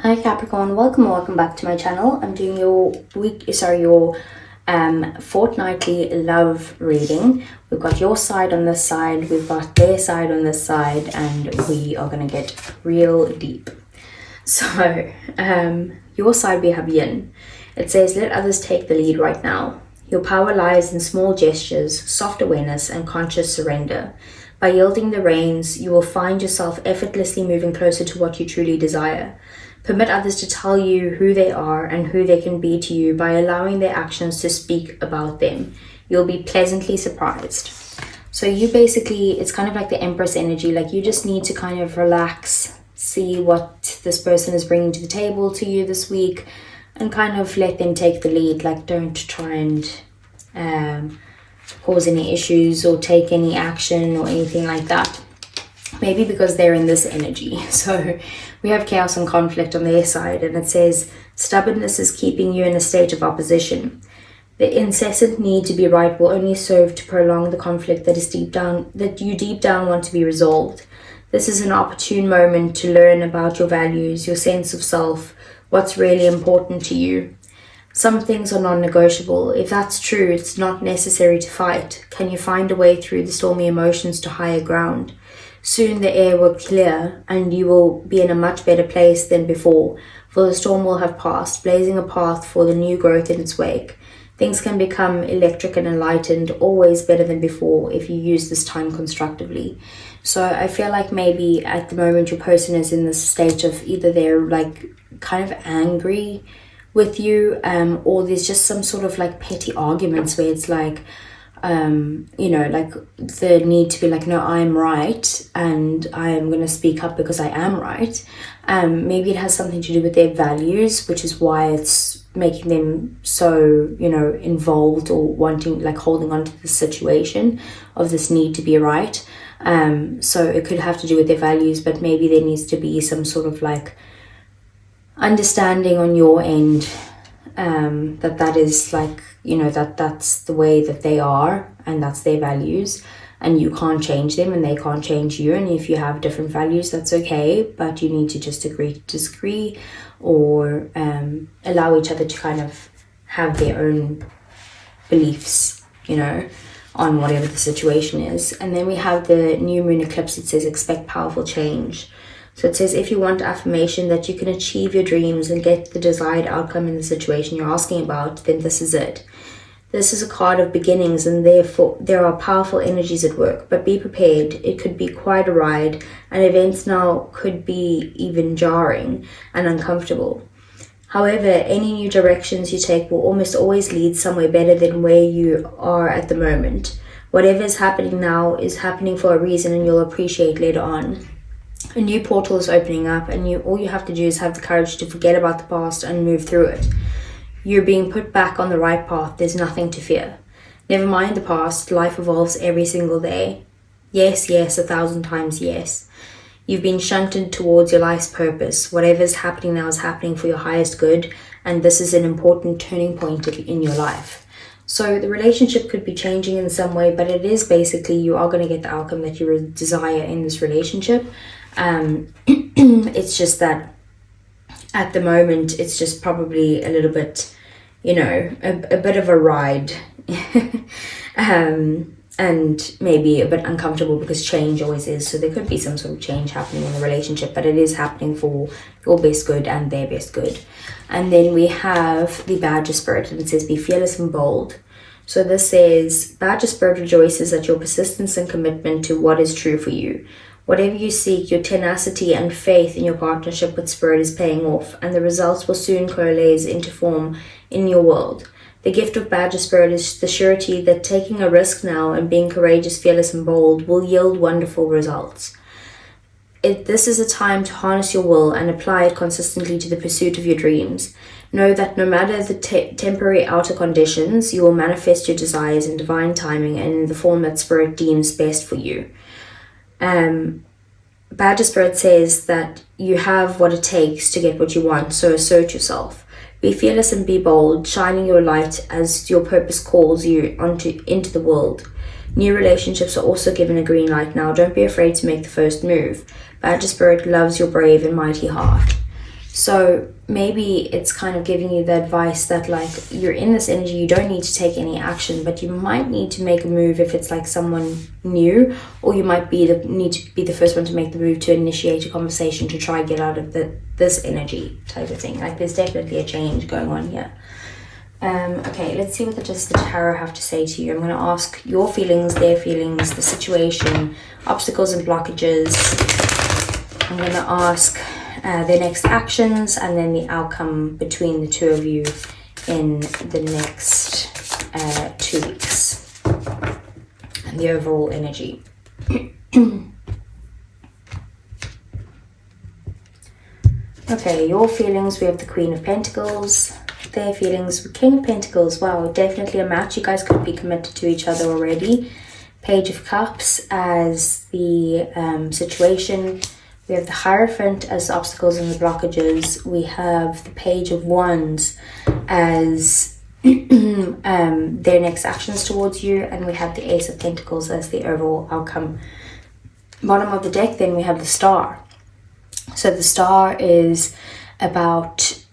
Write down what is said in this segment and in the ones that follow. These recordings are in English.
Hi Capricorn, welcome back to my channel. I'm doing your fortnightly love reading. We've got your side on this side, we've got their side on this side, and we are gonna get real deep. So, your side we have Yin. It says, let others take the lead right now. Your power lies in small gestures, soft awareness, and conscious surrender. By yielding the reins, you will find yourself effortlessly moving closer to what you truly desire. Permit others to tell you who they are and who they can be to you by allowing their actions to speak about them. You'll be pleasantly surprised. So you basically, it's kind of like the Empress energy, like you just need to kind of relax, see what this person is bringing to the table to you this week, and kind of let them take the lead. Like don't try and cause any issues or take any action or anything like that. Maybe because they're in this energy. So we have chaos and conflict on their side, and it says stubbornness is keeping you in a state of opposition. The incessant need to be right will only serve to prolong the conflict that you deep down want to be resolved. This is an opportune moment to learn about your values, your sense of self, what's really important to you. Some things are non-negotiable. If that's true, it's not necessary to fight. Can you find a way through the stormy emotions to higher ground? Soon the air will clear and you will be in a much better place than before, for the storm will have passed, blazing a path for the new growth in its wake. Things can become electric and enlightened, always better than before if you use this time constructively. So I feel like maybe at the moment your person is in this state of either they're like kind of angry with you, or there's just some sort of like petty arguments where it's like, like the need to be like, no, I'm right and I am going to speak up because I am right. Maybe it has something to do with their values, which is why it's making them so, involved or wanting, like holding on to the situation of this need to be right. So it could have to do with their values, but maybe there needs to be some sort of like understanding on your end, that is like, that's the way that they are and that's their values, and you can't change them and they can't change you. And if you have different values, that's okay, but you need to just agree to disagree, or allow each other to kind of have their own beliefs, on whatever the situation is. And then we have the new moon eclipse. It says expect powerful change. So it says, if you want affirmation that you can achieve your dreams and get the desired outcome in the situation you're asking about, then this is it. This is a card of beginnings, and therefore there are powerful energies at work, but be prepared. It could be quite a ride, and events now could be even jarring and uncomfortable. However, any new directions you take will almost always lead somewhere better than where you are at the moment. Whatever is happening now is happening for a reason, and you'll appreciate later on. A new portal is opening up, and all you have to do is have the courage to forget about the past and move through it. You're being put back on the right path. There's nothing to fear. Never mind the past. Life evolves every single day. Yes, 1,000 times yes. You've been shunted towards your life's purpose. Whatever is happening now is happening for your highest good, and this is an important turning point in your life. So the relationship could be changing in some way, but it is basically you are going to get the outcome that you desire in this relationship. It's just that at the moment it's just probably a little bit, a bit of a ride, and maybe a bit uncomfortable because change always is. So there could be some sort of change happening in the relationship, but it is happening for your best good and their best good. And then we have the Badger Spirit, and it says be fearless and bold. So this says Badger Spirit rejoices at your persistence and commitment to what is true for you. Whatever you seek, your tenacity and faith in your partnership with Spirit is paying off, and the results will soon coalesce into form in your world. The gift of Badger Spirit is the surety that taking a risk now and being courageous, fearless, and bold will yield wonderful results. This is a time to harness your will and apply it consistently to the pursuit of your dreams. Know that no matter the temporary outer conditions, you will manifest your desires in divine timing and in the form that Spirit deems best for you. Badger Spirit says that you have what it takes to get what you want, so assert yourself. Be fearless and be bold, shining your light as your purpose calls you into the world. New relationships are also given a green light now. Don't be afraid to make the first move. Badger Spirit loves your brave and mighty heart. So maybe it's kind of giving you the advice that like you're in this energy, you don't need to take any action, but you might need to make a move if it's like someone new, or you might need to be the first one to make the move to initiate a conversation to try get out of this energy type of thing. Like there's definitely a change going on here. Okay, let's see what the tarot have to say to you. I'm going to ask your feelings, their feelings, the situation, obstacles and blockages. I'm going to ask their next actions, and then the outcome between the two of you in the next 2 weeks, and the overall energy. Okay, your feelings, we have the Queen of Pentacles. Their feelings, King of Pentacles. Wow, definitely a match. You guys could be committed to each other already. Page of Cups as the situation. We have the Hierophant as the obstacles and the blockages. We have the Page of Wands as their next actions towards you. And we have the Ace of Pentacles as the overall outcome. Bottom of the deck, then we have the Star. So the Star is about,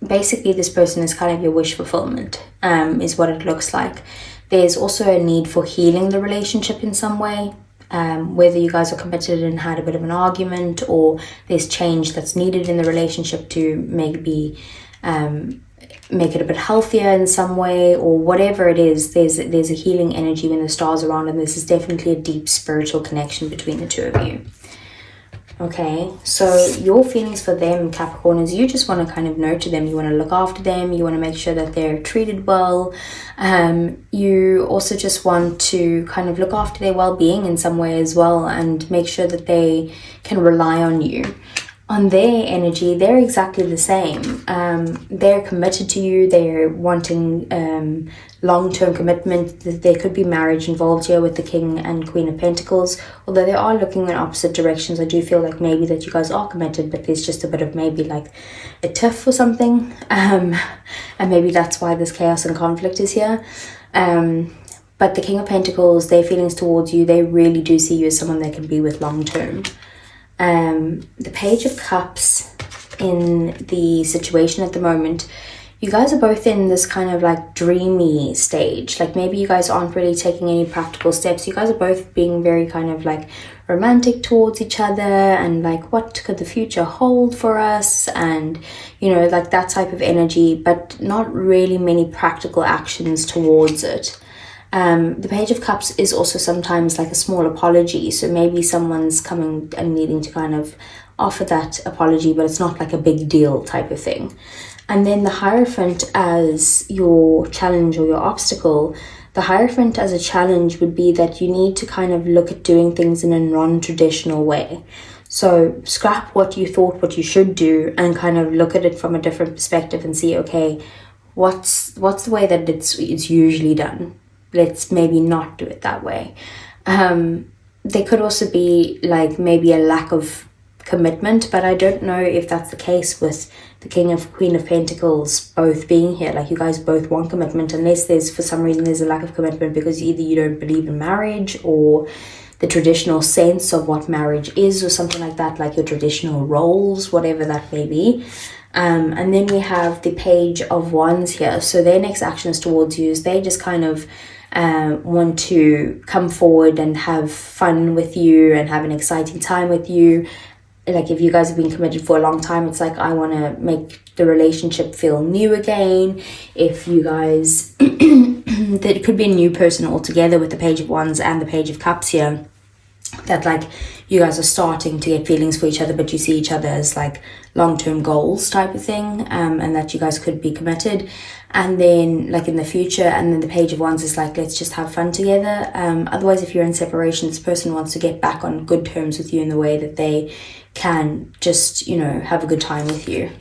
basically this person is kind of your wish fulfillment, is what it looks like. There's also a need for healing the relationship in some way. Whether you guys are committed and had a bit of an argument, or there's change that's needed in the relationship to maybe make it a bit healthier in some way, or whatever it is, there's a healing energy when the Star's around, and this is definitely a deep spiritual connection between the two of you. Okay, so your feelings for them, Capricorn, is you just want to kind of nurture them. You want to look after them. You want to make sure that they're treated well. You also just want to kind of look after their well-being in some way as well, and make sure that they can rely on you. On their energy, they're exactly the same. They're committed to you. They're wanting long-term commitment. There could be marriage involved here with the King and Queen of Pentacles. Although they are looking in opposite directions, I do feel like maybe that you guys are committed, but there's just a bit of maybe like a tiff or something. And maybe that's why this chaos and conflict is here. But the King of Pentacles, their feelings towards you, they really do see you as someone they can be with long-term. The Page of Cups in the situation at the moment, you guys are both in this kind of like dreamy stage. Like maybe you guys aren't really taking any practical steps. You guys are both being very kind of like romantic towards each other, and like what could the future hold for us, and you know, like that type of energy, but not really many practical actions towards it. The Page of Cups is also sometimes like a small apology, so maybe someone's coming and needing to kind of offer that apology, but it's not like a big deal type of thing. And then the Hierophant as your challenge or your obstacle. The Hierophant as a challenge would be that you need to kind of look at doing things in a non-traditional way. So scrap what you thought what you should do and kind of look at it from a different perspective and see, okay, what's the way that it's usually done? Let's maybe not do it that way. There could also be like maybe a lack of commitment, but I don't know if that's the case with the King of Queen of Pentacles both being here. Like you guys both want commitment, unless there's for some reason there's a lack of commitment because either you don't believe in marriage or the traditional sense of what marriage is or something like that, like your traditional roles, whatever that may be. And then we have the Page of Wands here. So their next actions towards you is they just kind of want to come forward and have fun with you and have an exciting time with you. Like if you guys have been committed for a long time, it's like I want to make the relationship feel new again. If you guys, that it could be a new person altogether with the Page of Wands and the Page of Cups here. That like you guys are starting to get feelings for each other, but you see each other as like long-term goals type of thing, and that you guys could be committed. And then like in the future, and then the Page of Wands is like, let's just have fun together. Otherwise, if you're in separation, this person wants to get back on good terms with you in the way that they can just, you know, have a good time with you.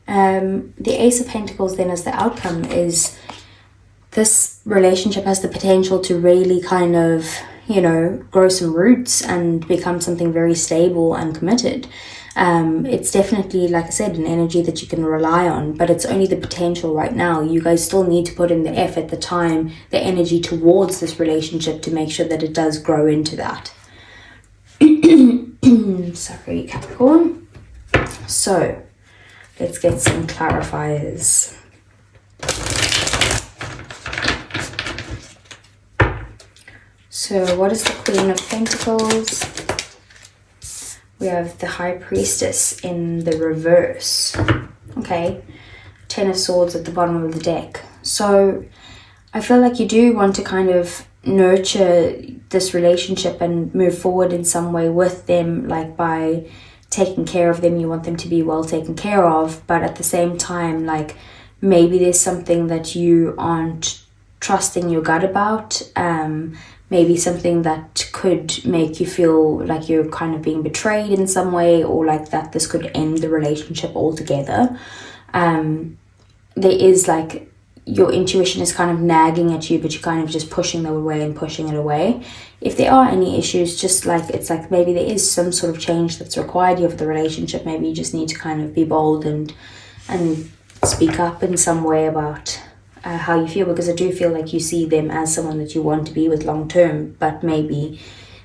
The Ace of Pentacles then as the outcome is this relationship has the potential to really kind of, you know, grow some roots and become something very stable and committed. It's definitely, like I said, an energy that you can rely on, but it's only the potential right now. You guys still need to put in the effort, the time, the energy towards this relationship to make sure that it does grow into that. Sorry, Capricorn. So let's get some clarifiers. So what is the Queen of Pentacles? We have the High Priestess in the reverse. Okay, 10 of Swords at the bottom of the deck. So I feel like you do want to kind of nurture this relationship and move forward in some way with them, like by taking care of them. You want them to be well taken care of, but at the same time, like maybe there's something that you aren't trusting your gut about, maybe something that could make you feel like you're kind of being betrayed in some way, or like that this could end the relationship altogether. There is like your intuition is kind of nagging at you, but you're kind of just pushing them away and pushing it away. If there are any issues, just like it's like maybe there is some sort of change that's required here for the relationship. Maybe you just need to kind of be bold and speak up in some way about how you feel, because I do feel like you see them as someone that you want to be with long term, but maybe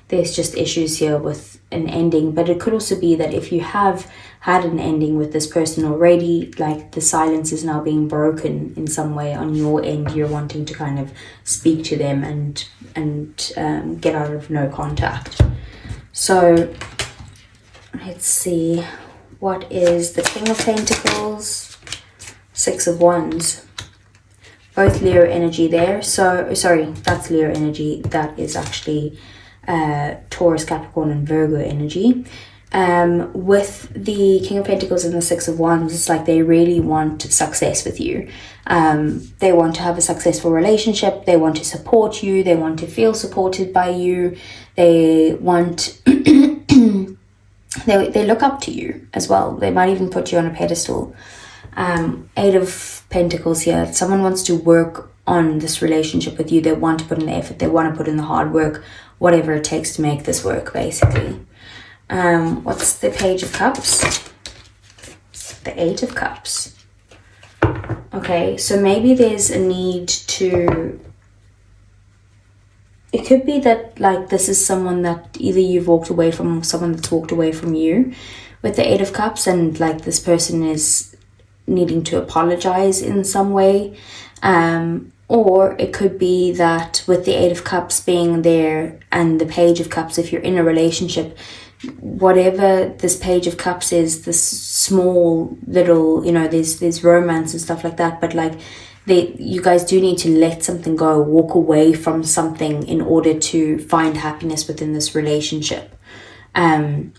there's just issues here with an ending. But it could also be that if you have had an ending with this person already, like the silence is now being broken in some way on your end. You're wanting to kind of speak to them and get out of no contact. So let's see, what is the King of Pentacles? 6 of Wands. Both Leo energy there. So sorry, that's Leo energy. That is actually Taurus, Capricorn and Virgo energy. With the King of Pentacles and the 6 of Wands, it's like they really want success with you. They want to have a successful relationship. They want to support you. They want to feel supported by you. They want they look up to you as well. They might even put you on a pedestal. 8 of Pentacles here. Someone wants to work on this relationship with you. They want to put in the effort. They want to put in the hard work, whatever it takes to make this work, basically. What's the Page of Cups? The 8 of Cups. Okay, so maybe there's a need to... It could be that like this is someone that either you've walked away from or someone that's walked away from you with the 8 of Cups, and like this person is needing to apologize in some way. Or it could be that with the 8 of Cups being there and the Page of Cups, if you're in a relationship, whatever this Page of Cups is, this small little, you know, there's romance and stuff like that, but like you guys do need to let something go, walk away from something in order to find happiness within this relationship. And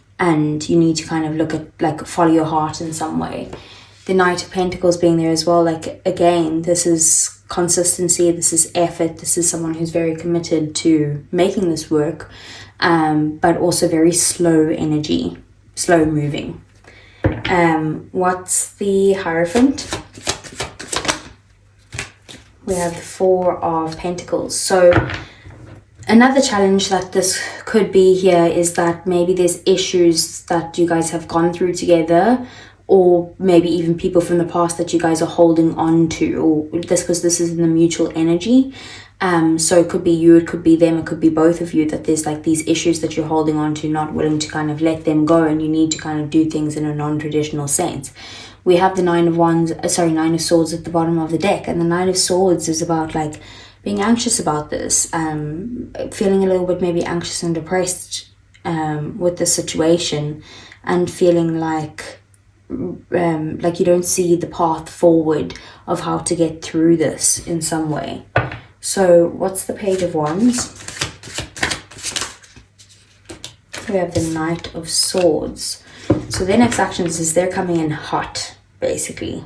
you need to kind of look at, like, follow your heart in some way. The Knight of Pentacles being there as well, like, again, this is consistency, this is effort, this is someone who's very committed to making this work, but also very slow energy, slow moving. What's the Hierophant? We have the 4 of Pentacles. So another challenge that this could be here is that maybe there's issues that you guys have gone through together, or maybe even people from the past that you guys are holding on to, or this, because this is in the mutual energy. So it could be you, it could be them, it could be both of you, that there's like these issues that you're holding on to, not willing to kind of let them go, and you need to kind of do things in a non-traditional sense. We have the 9 of Swords at the bottom of the deck, and the 9 of Swords is about like being anxious about this, feeling a little bit maybe anxious and depressed with the situation, and feeling like you don't see the path forward of how to get through this in some way. So what's the Page of Wands? We have the Knight of Swords. So their next actions is they're coming in hot, basically.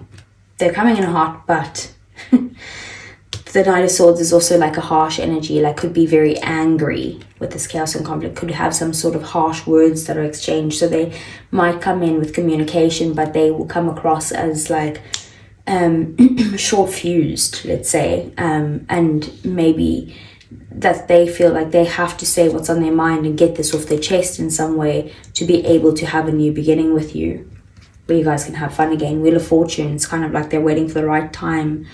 They're coming in hot, but the Knight of Swords is also like a harsh energy, like could be very angry with this chaos and conflict, could have some sort of harsh words that are exchanged. So they might come in with communication, but they will come across as like short fused, let's say, and maybe that they feel like they have to say what's on their mind and get this off their chest in some way to be able to have a new beginning with you, where you guys can have fun again. Wheel of Fortune, it's kind of like they're waiting for the right time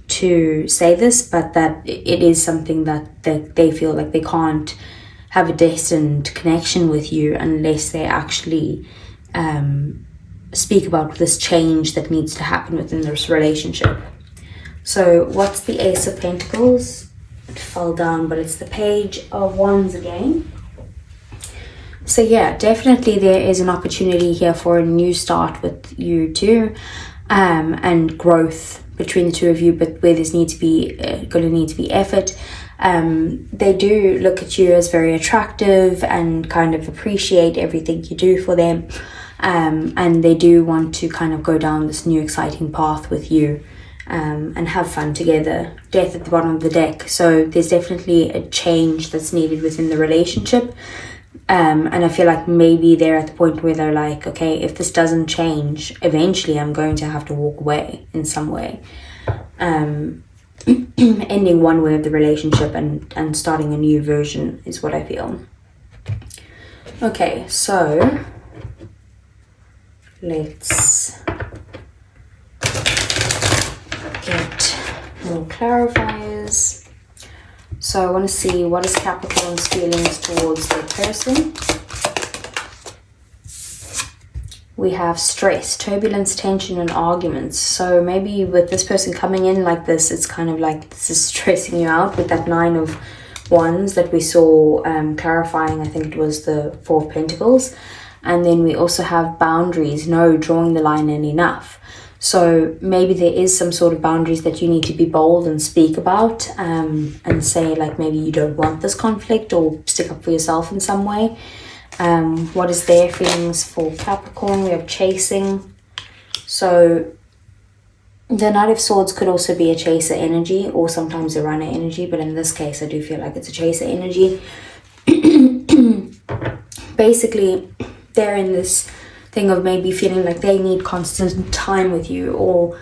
to say this, but that it is something that they feel like they can't have a destined connection with you unless they actually speak about this change that needs to happen within this relationship. So what's the Ace of Pentacles? It fell down, but it's the Page of Wands again. So yeah, definitely there is an opportunity here for a new start with you two, and growth between the two of you, but where there's going to need to be effort. They do look at you as very attractive and kind of appreciate everything you do for them. And they do want to kind of go down this new exciting path with you, and have fun together. Death at the bottom of the deck. So there's definitely a change that's needed within the relationship. And I feel like maybe they're at the point where they're like, okay, if this doesn't change, eventually I'm going to have to walk away in some way. Ending one way of the relationship and starting a new version is what I feel. Okay, so let's get more clarifiers. So I want to see what is Capricorn's feelings towards their person. We have stress, turbulence, tension, and arguments. So maybe with this person coming in like this, it's kind of like this is stressing you out with that 9 of Wands that we saw clarifying. I think it was the 4 of Pentacles. And then we also have boundaries, no drawing the line in enough. So maybe there is some sort of boundaries that you need to be bold and speak about, and say like maybe you don't want this conflict or stick up for yourself in some way. What is their feelings for Capricorn? We have chasing. So the Knight of Swords could also be a chaser energy or sometimes a runner energy, but in this case I do feel like it's a chaser energy. Basically, they're in this thing of maybe feeling like they need constant time with you, or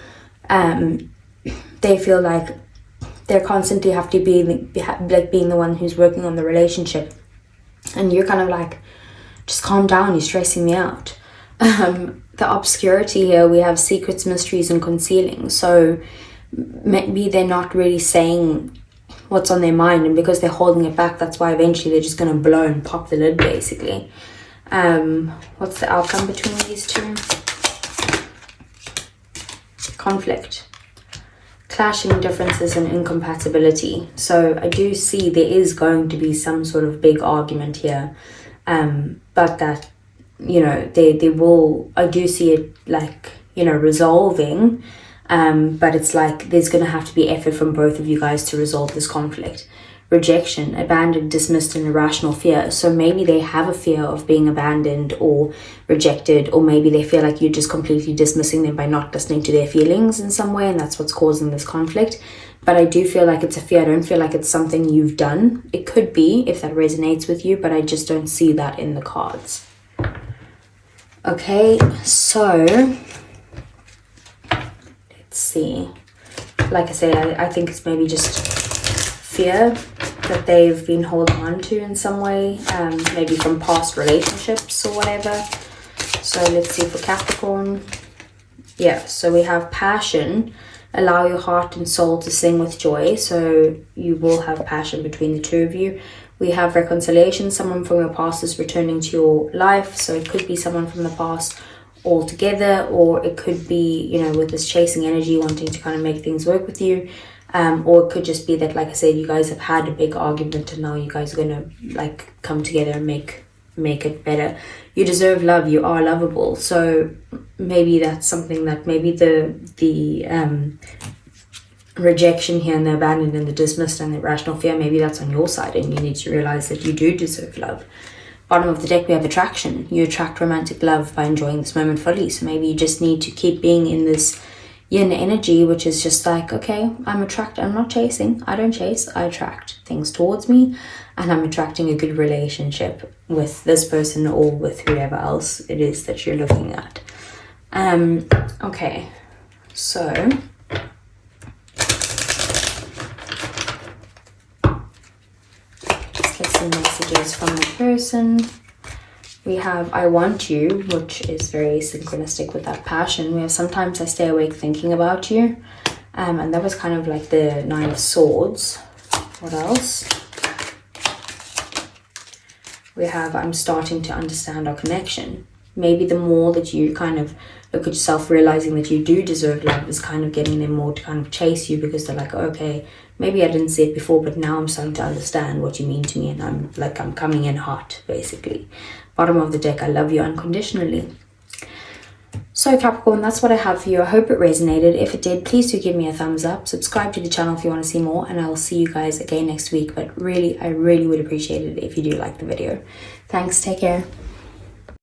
they feel like they constantly have to be like being the one who's working on the relationship, and you're kind of like, just calm down, you're stressing me out. The obscurity here, we have secrets, mysteries, and concealing. So maybe they're not really saying what's on their mind, and because they're holding it back, that's why eventually they're just going to blow and pop the lid basically. What's the outcome between these two? Conflict, clashing differences, and incompatibility. So I do see there is going to be some sort of big argument here, but that, you know, they will, I do see it like, you know, resolving, but it's like there's going to have to be effort from both of you guys to resolve this conflict. Rejection, abandoned, dismissed, and irrational fear. So maybe they have a fear of being abandoned or rejected, or maybe they feel like you're just completely dismissing them by not listening to their feelings in some way, and that's what's causing this conflict. But I do feel like it's a fear. I don't feel like it's something you've done. It could be if that resonates with you, but I just don't see that in the cards. Okay, so let's see. Like I say, I think it's maybe just fear that they've been holding on to in some way, maybe from past relationships or whatever. So let's see for Capricorn. Yeah, so we have passion, allow your heart and soul to sing with joy. So you will have passion between the two of you. We have reconciliation, someone from your past is returning to your life. So it could be someone from the past altogether, or it could be, you know, with this chasing energy, wanting to kind of make things work with you. Or it could just be that, like I said, you guys have had a big argument and now you guys are going to like come together and make it better. You deserve love, you are lovable. So maybe that's something that maybe the rejection here and the abandoned and the dismissed and the irrational fear, maybe that's on your side and you need to realize that you do deserve love. Bottom of the deck, we have attraction. You attract romantic love by enjoying this moment fully. So maybe you just need to keep being in this yin energy, which is just like, okay, I'm attracted, I'm not chasing, I don't chase, I attract things towards me, and I'm attracting a good relationship with this person or with whoever else it is that you're looking at. Okay, so let's get some messages from the person. We have I want you, which is very synchronistic with that passion. We have sometimes I stay awake thinking about you. And that was kind of like the 9 of Swords. What else? We have I'm starting to understand our connection. maybe the more that you kind of look at yourself, realizing that you do deserve love is kind of getting them more to kind of chase you, because they're like, okay, maybe I didn't see it before, but now I'm starting to understand what you mean to me, and I'm coming in hot, basically. Bottom of the deck, I love you unconditionally. So Capricorn, that's what I have for you. I hope it resonated. If it did, please do give me a thumbs up. Subscribe to the channel if you want to see more, and I will see you guys again next week. But really, I really would appreciate it if you do like the video. Thanks, take care.